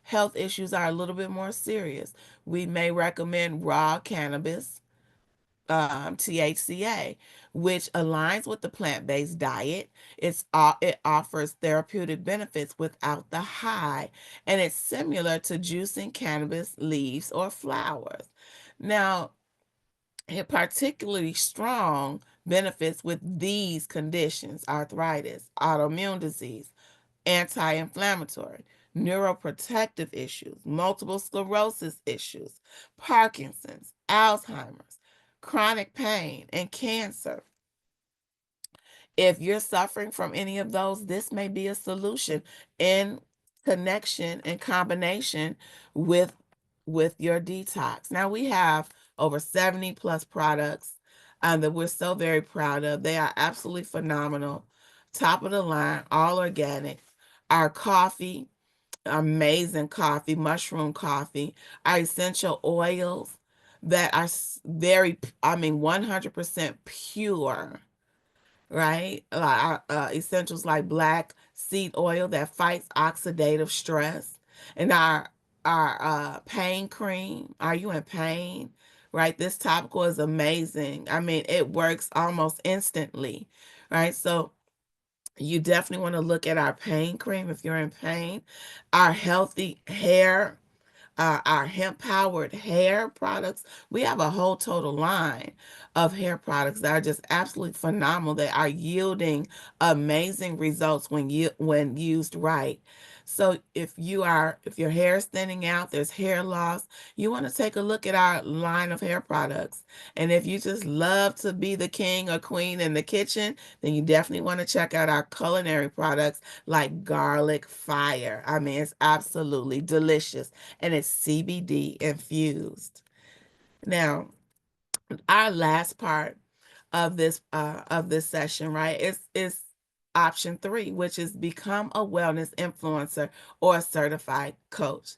health issues are a little bit more serious, we may recommend raw cannabis, THCA, which aligns with the plant-based diet. It offers therapeutic benefits without the high, and it's similar to juicing cannabis leaves or flowers. Now, it particularly strong benefits with these conditions: arthritis, autoimmune disease, anti-inflammatory, neuroprotective issues, multiple sclerosis issues, Parkinson's, Alzheimer's, chronic pain, and cancer. If you're suffering from any of those, this may be a solution in connection and combination with your detox. Now we have over 70 plus products that we're so very proud of. They are absolutely phenomenal, top of the line, all organic. Our coffee, amazing coffee, mushroom coffee, our essential oils that are very, I mean, 100% pure, right? Essentials like black seed oil that fights oxidative stress, and our pain cream. Are you in pain? Right? This topical is amazing. I mean, it works almost instantly, right? So you definitely want to look at our pain cream if you're in pain. Our healthy hair, our hemp powered hair products. We have a whole total line of hair products that are just absolutely phenomenal, that are yielding amazing results when used right. So if your hair is thinning out, there's hair loss, you want to take a look at our line of hair products. And if you just love to be the king or queen in the kitchen, then you definitely want to check out our culinary products like garlic fire. I mean, it's absolutely delicious, and it's CBD infused. Now, our last part of this session, right, is option 3, which is become a wellness influencer or a certified coach.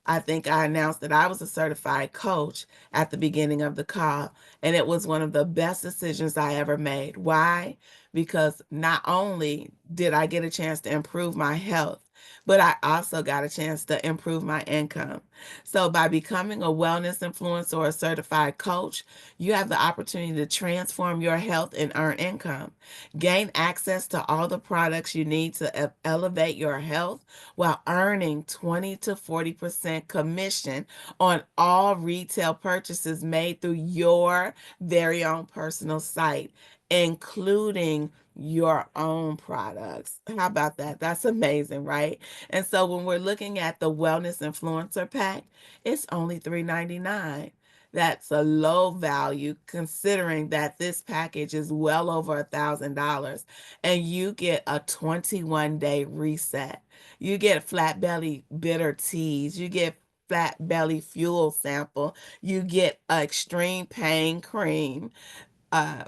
I think I announced that I was a certified coach at the beginning of the call, and it was one of the best decisions I ever made. Why? Because not only did I get a chance to improve my health, but I also got a chance to improve my income. So by becoming a wellness influencer or a certified coach, you have the opportunity to transform your health and earn income. Gain access to all the products you need to elevate your health while earning 20 to 40% commission on all retail purchases made through your very own personal site, including your own products. How about that? That's amazing, right? And so when we're looking at the Wellness Influencer Pack, it's only $3.99. That's a low value considering that this package is well over $1,000, and you get a 21-day reset. You get flat belly bitter teas. You get flat belly fuel sample. You get extreme pain cream,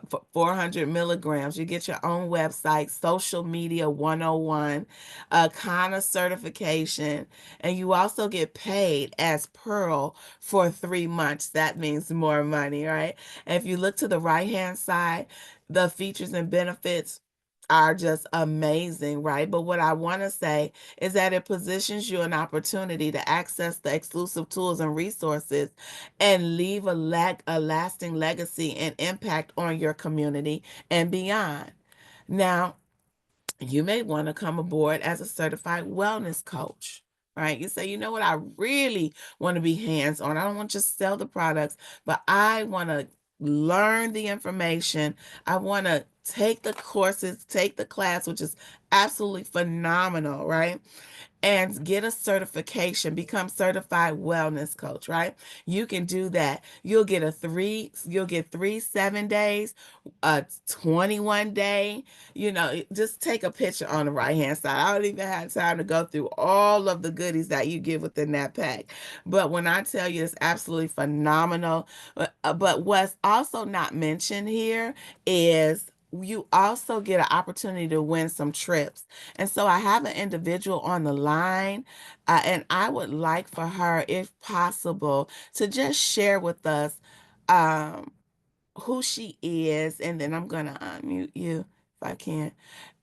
for 400 milligrams. You get your own website, social media 101, a Kana certification, and you also get paid as Pearl for 3 months. That means more money, right? And if you look to the right-hand side, the features and benefits are just amazing, right? But what I want to say is that it positions you an opportunity to access the exclusive tools and resources and leave a lasting legacy and impact on your community and beyond. Now, you may want to come aboard as a certified wellness coach, right? You say, you know what, I really want to be hands on. I don't want to just sell the products, but I want to learn the information. I want to take the courses, take the class, which is absolutely phenomenal, right? And get a certification, become certified wellness coach, right? You can do that. You'll get 3 7 days, a 21 day, just take a picture on the right hand side. I don't even have time to go through all of the goodies that you get within that pack. But when I tell you it's absolutely phenomenal, but what's also not mentioned here is you also get an opportunity to win some trips. And so I have an individual on the line, and I would like for her, if possible, to just share with us um, who she is, and then I'm gonna unmute you if I can.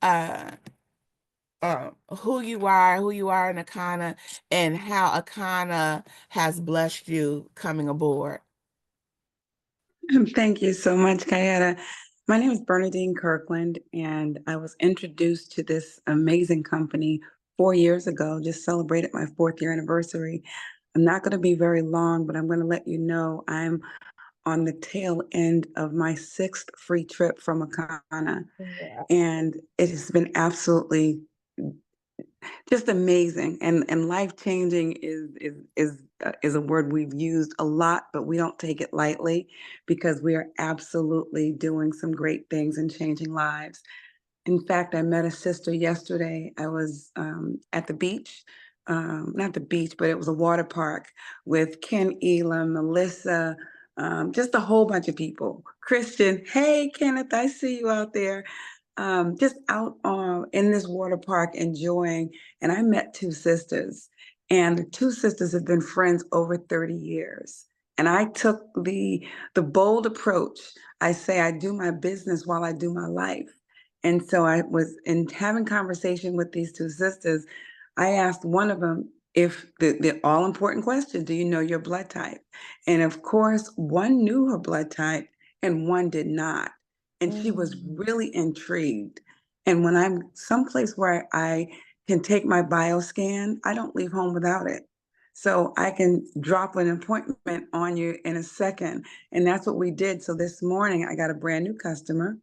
Uh, who you are in Akana, and how Akana has blessed you coming aboard. Thank you so much, Kayaetta. My name is Bernadine Kirkland, and I was introduced to this amazing company 4 years ago, just celebrated my 4th year anniversary. I'm not going to be very long, but I'm going to let you know I'm on the tail end of my 6th free trip from Akana, Yeah. and it has been absolutely just amazing and life changing is a word we've used a lot, but we don't take it lightly because we are absolutely doing some great things and changing lives. In fact, I met a sister yesterday. I was at the beach, not the beach, but it was a water park with Ken Elam, Melissa, just a whole bunch of people. Christian, hey Kenneth, I see you out there. Just out in this water park enjoying. And I met two sisters, and the two sisters have been friends over 30 years. And I took the bold approach. I say I do my business while I do my life. And so I was in having conversation with these two sisters. I asked one of them if the all important question, do you know your blood type? And of course, one knew her blood type and one did not. And she was Mm. really intrigued. And when I'm someplace where I can take my bioscan, I don't leave home without it. So I can drop an appointment on you in a second. And that's what we did. So this morning, I got a brand new customer.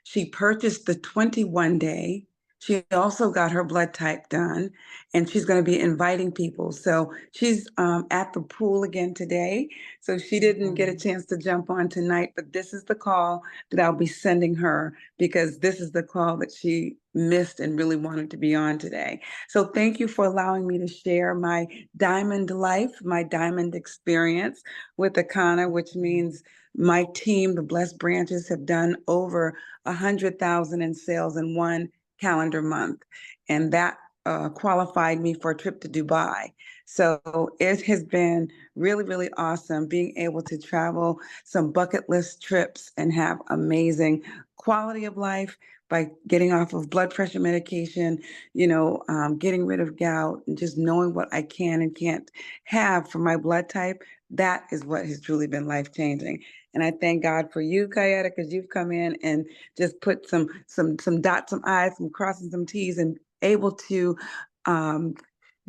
She purchased the 21 day. She also got her blood type done, and she's going to be inviting people. So she's at the pool again today. So she didn't get a chance to jump on tonight, but this is the call that I'll be sending her because this is the call that she missed and really wanted to be on today. So thank you for allowing me to share my diamond life, my diamond experience with Akana, which means my team, the Blessed Branches, have done over 100,000 in sales in one calendar month, and that qualified me for a trip to Dubai. So it has been really, really awesome being able to travel some bucket list trips and have amazing quality of life by getting off of blood pressure medication, getting rid of gout and just knowing what I can and can't have for my blood type. That is what has truly been life changing. And I thank God for you, Kayaetta, because you've come in and just put some dots, some I's, some crossing, some T's, and able to um,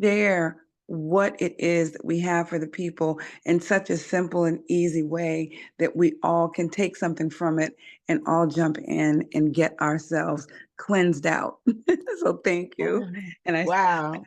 share what it is that we have for the people in such a simple and easy way that we all can take something from it and all jump in and get ourselves cleansed out. So thank you. Mhm. And I Wow.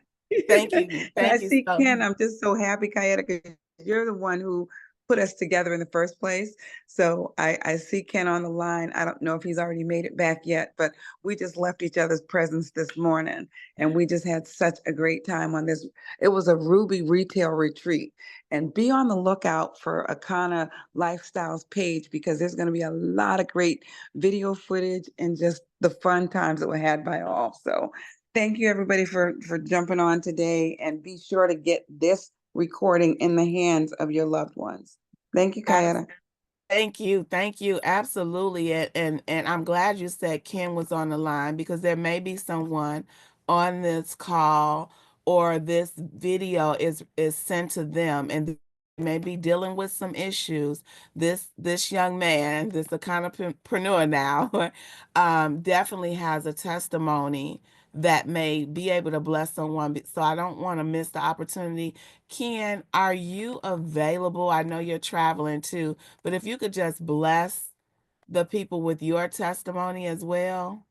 Thank you. and I Thank you see so Ken. I'm just so happy, Kayaetta, because you're the one who put us together in the first place. So I see Ken on the line. I don't know if he's already made it back yet, but we just left each other's presence this morning, and we just had such a great time on this. It was a Ruby retail retreat, and be on the lookout for Akana Lifestyles page because there's going to be a lot of great video footage and just the fun times that were had by all. So thank you everybody for jumping on today, and be sure to get this recording in the hands of your loved ones. Thank you, much. Kayaetta. Thank you. Thank you. Absolutely. And I'm glad you said Ken was on the line because there may be someone on this call or this video is sent to them and they may be dealing with some issues. This young man, this entrepreneur now, definitely has a testimony that may be able to bless someone. So I don't want to miss the opportunity. Ken, are you available? I know you're traveling too. But if you could just bless the people with your testimony as well.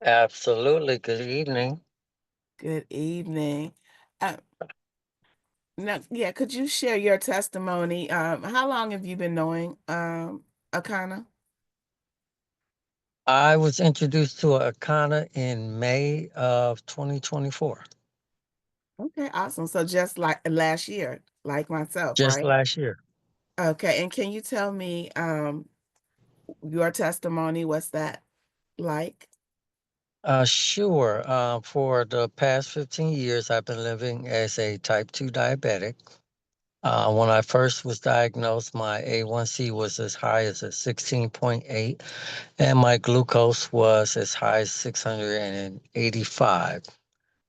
Absolutely. Good evening. Good evening. Uh, no, yeah, could you share your testimony? How long have you been knowing Akana? I was introduced to Akana in May of 2024, Okay, awesome. So just like last year, like myself, just right? last year. Okay, and can you tell me your testimony? What's that like? Sure. For the past 15 years, I've been living as a type 2 diabetic. When I first was diagnosed, my A1C was as high as a 16.8, and my glucose was as high as 685.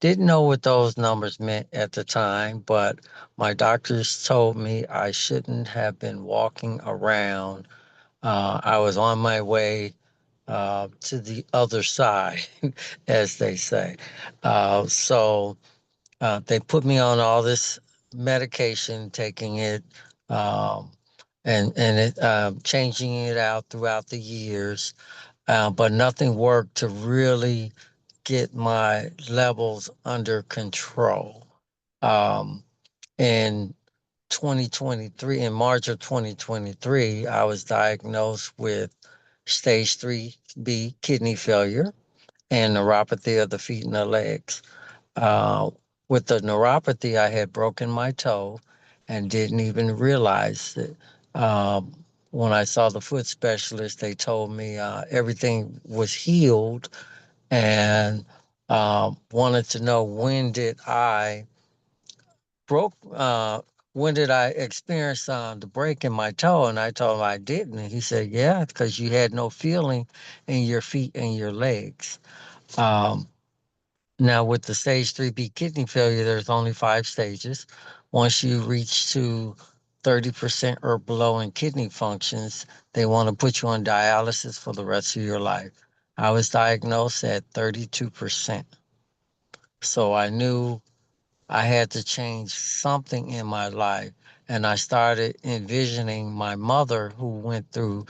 Didn't know what those numbers meant at the time, but my doctors told me I shouldn't have been walking around. I was on my way to the other side, as they say. They put me on all this medication, taking it um, and changing it out throughout the years, but nothing worked to really get my levels under control. Um, in 2023, in March of 2023, I was diagnosed with stage 3B kidney failure and neuropathy of the feet and the legs. Uh, with the neuropathy, I had broken my toe and didn't even realize it. When I saw the foot specialist, they told me everything was healed and wanted to know broke when did I experience the break in my toe, and I told him I didn't, and he said, yeah, because you had no feeling in your feet and your legs. um, Now with the stage 3B kidney failure, there's only 5 stages. Once you reach to 30% or below in kidney functions, they want to put you on dialysis for the rest of your life. I was diagnosed at 32%. So I knew I had to change something in my life. And I started envisioning my mother, who went through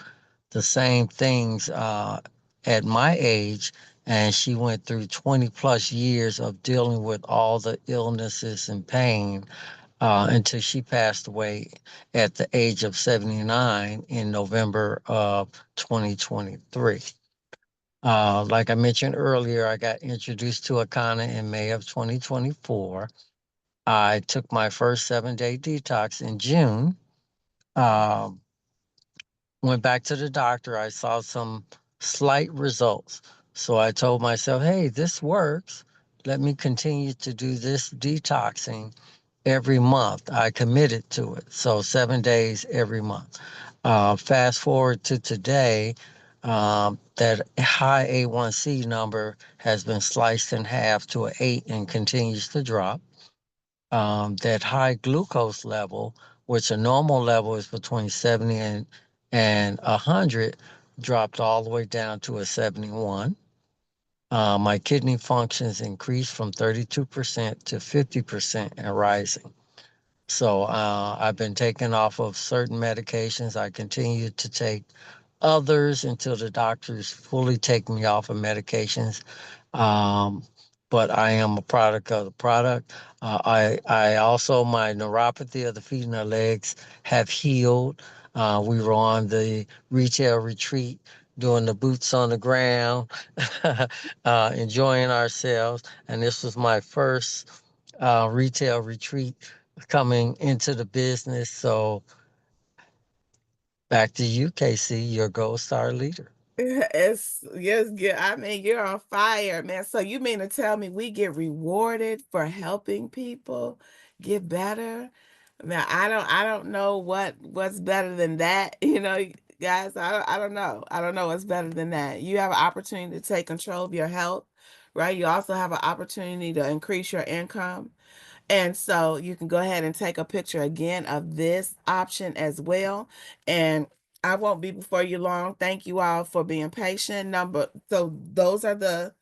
the same things at my age. And she went through 20 plus years of dealing with all the illnesses and pain until she passed away at the age of 79 in November of 2023. Like I mentioned earlier, I got introduced to Akana in May of 2024. I took my first 7-day detox in June. Um, Went back to the doctor. I saw some slight results. So I told myself, hey, this works. Let me continue to do this detoxing every month. I committed to it. So 7 days every month. Fast forward to today, that high A1C number has been sliced in half to an 8 and continues to drop. That high glucose level, which a normal level is between 70 and 100, dropped all the way down to a 71. My kidney functions increased from 32% to 50% and rising. So I've been taken off of certain medications. I continue to take others until the doctors fully take me off of medications. Um, but I am a product of the product. I also, my neuropathy of the feet and the legs have healed. We were on the retail retreat doing the boots on the ground, enjoying ourselves. And this was my first retail retreat coming into the business. So back to you, Casey, your Gold Star leader. It's yes, yeah. I mean, you're on fire, man. So you mean to tell me we get rewarded for helping people get better? Now, I don't know what's better than that, guys. I don't know. I don't know what's better than that. You have an opportunity to take control of your health, right? You also have an opportunity to increase your income. And so you can go ahead and take a picture again of this option as well. And I won't be before you long. Thank you all for being patient. So those are the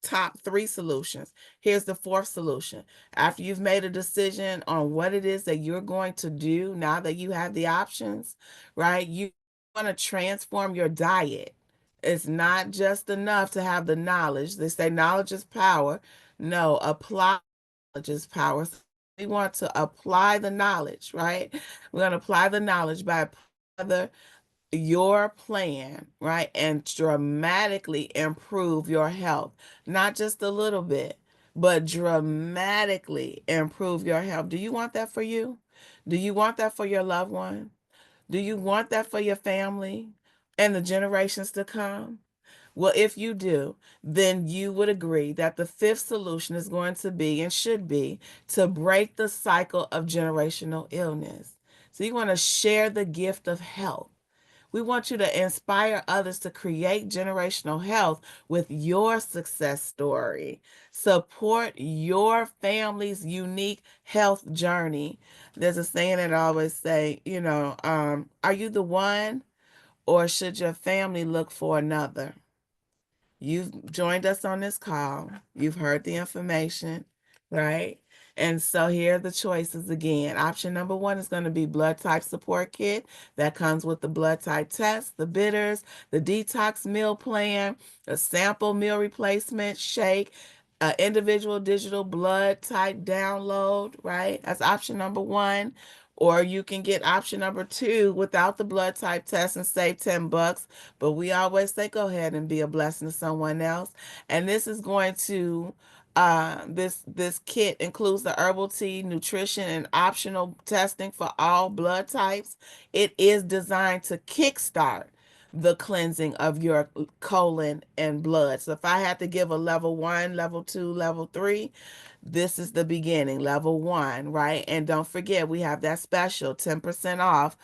top three solutions. Here's the fourth solution. After you've made a decision on what it is that you're going to do, now that you have the options, right? You want to transform your diet. It's not just enough to have the knowledge. They say knowledge is power. No, apply knowledge is power. So we want to apply the knowledge, right? We're going to apply the knowledge by together your plan, right? And dramatically improve your health. Not just a little bit, but dramatically improve your health. Do you want that for you? Do you want that for your loved one? Do you want that for your family? and the generations to come? Well, if you do, then you would agree that the fifth solution is going to be and should be to break the cycle of generational illness. So you want to share the gift of health. We want you to inspire others to create generational health with your success story. Support your family's unique health journey. There's a saying that I always say, are you the one or should your family look for another? You've joined us on this call. You've heard the information, right? And so here are the choices again. Option number one is going to be blood type support kit that comes with the blood type test, the bitters, the detox meal plan, a sample meal replacement shake, individual digital blood type download, right? That's option number one. Or you can get option number two without the blood type test and save $10. But we always say go ahead and be a blessing to someone else. And this is going to this kit includes the herbal tea, nutrition, and optional testing for all blood types. It is designed to kickstart the cleansing of your colon and blood. So if I had to give a level one, level two, level three, this is the beginning, level one, right? And don't forget, we have that special 10% off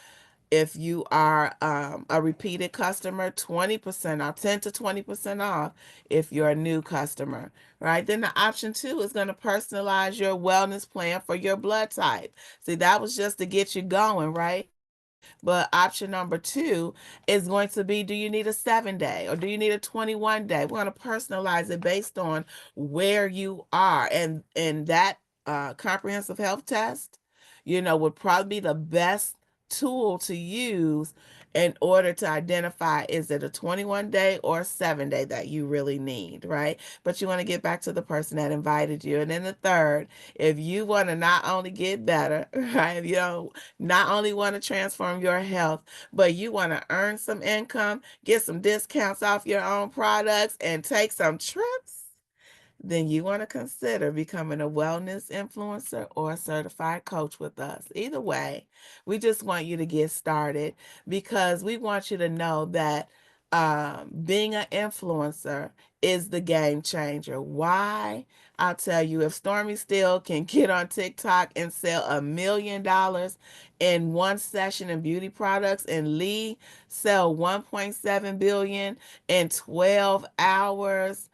if you are a repeated customer, 20% off, 10 to 20% off if you're a new customer, right? Then the option two is going to personalize your wellness plan for your blood type. See, that was just to get you going, right? But option number two is going to be, do you need a 7 day or do you need a 21 day? We're going to personalize it based on where you are. And that comprehensive health test, would probably be the best tool to use in order to identify is it a 21 day or a 7 day that you really need, right? But you want to get back to the person that invited you. And then the third, if you want to not only get better, right? If you don't not only want to transform your health, but you want to earn some income, get some discounts off your own products, and take some trips, then you want to consider becoming a wellness influencer or a certified coach with us. Either way, we just want you to get started because we want you to know that being an influencer is the game changer. Why? I'll tell you, if Stormy Steele can get on TikTok and sell $1 million in one session in beauty products and Lee sell 1.7 billion in 12 hours,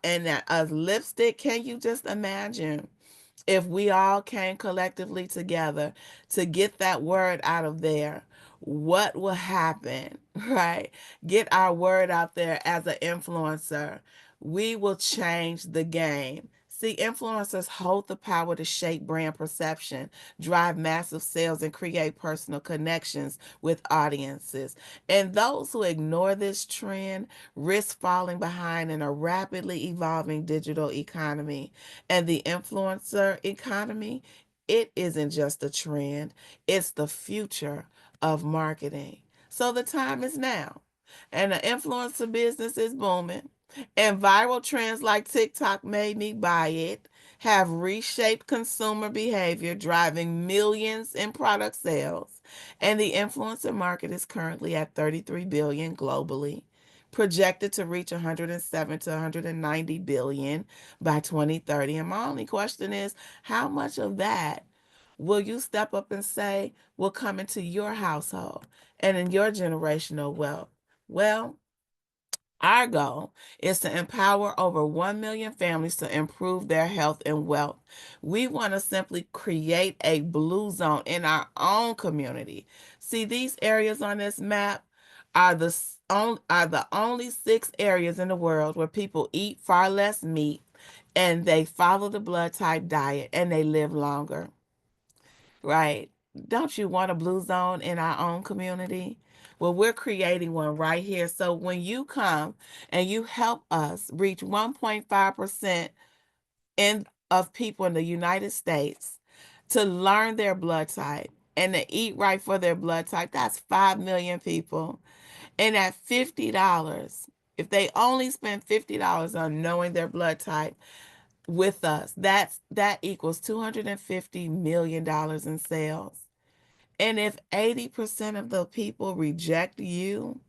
and a lipstick, can you just imagine if we all came collectively together to get that word out of there? What will happen, right? Get our word out there as an influencer. We will change the game. See, influencers hold the power to shape brand perception, drive massive sales, and create personal connections with audiences. And those who ignore this trend risk falling behind in a rapidly evolving digital economy. And the influencer economy, it isn't just a trend, it's the future of marketing. So the time is now. And the influencer business is booming. And viral trends like TikTok made me buy it have reshaped consumer behavior, driving millions in product sales. And the influencer market is currently at 33 billion globally, projected to reach 107 to 190 billion by 2030. And my only question is, how much of that will you step up and say will come into your household and in your generational wealth? Well, our goal is to empower over 1 million families to improve their health and wealth. We want to simply create a blue zone in our own community. See, these areas on this map are the only 6 areas in the world where people eat far less meat and they follow the blood type diet and they live longer, right? Don't you want a blue zone in our own community? Well, we're creating one right here. So when you come and you help us reach 1.5% of people in the United States to learn their blood type and to eat right for their blood type, that's 5 million people. And at $50, if they only spend $50 on knowing their blood type with us, that equals $250 million in sales. And if 80% of the people reject you,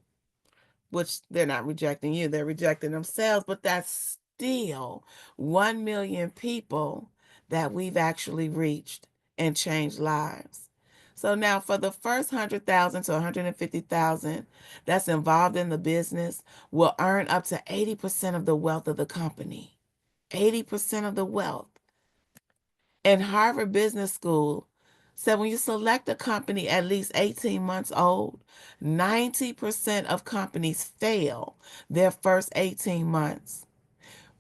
which they're not rejecting you, they're rejecting themselves, but that's still 1 million people that we've actually reached and changed lives. So now for the first 100,000 to 150,000 that's involved in the business will earn up to 80% of the wealth of the company. 80% of the wealth. And Harvard Business School said when you select a company at least 18 months old, 90% of companies fail their first 18 months.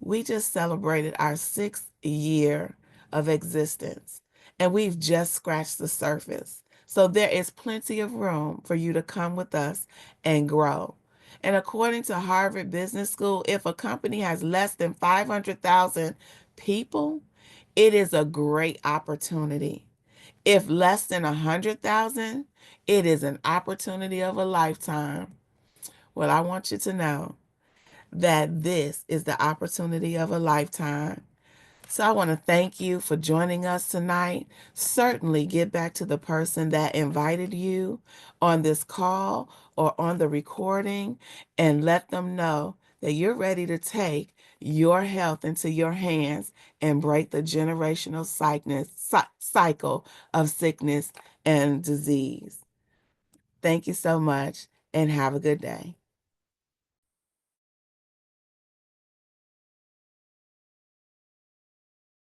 We just celebrated our 6th year of existence, and we've just scratched the surface. So there is plenty of room for you to come with us and grow. And according to Harvard Business School, if a company has less than 500,000 people, it is a great opportunity. If less than 100,000, it is an opportunity of a lifetime. Well, I want you to know that this is the opportunity of a lifetime. So I want to thank you for joining us tonight. Certainly get back to the person that invited you on this call or on the recording and let them know that you're ready to take your health into your hands and break the generational cycle of sickness and disease. Thank you so much and have a good day.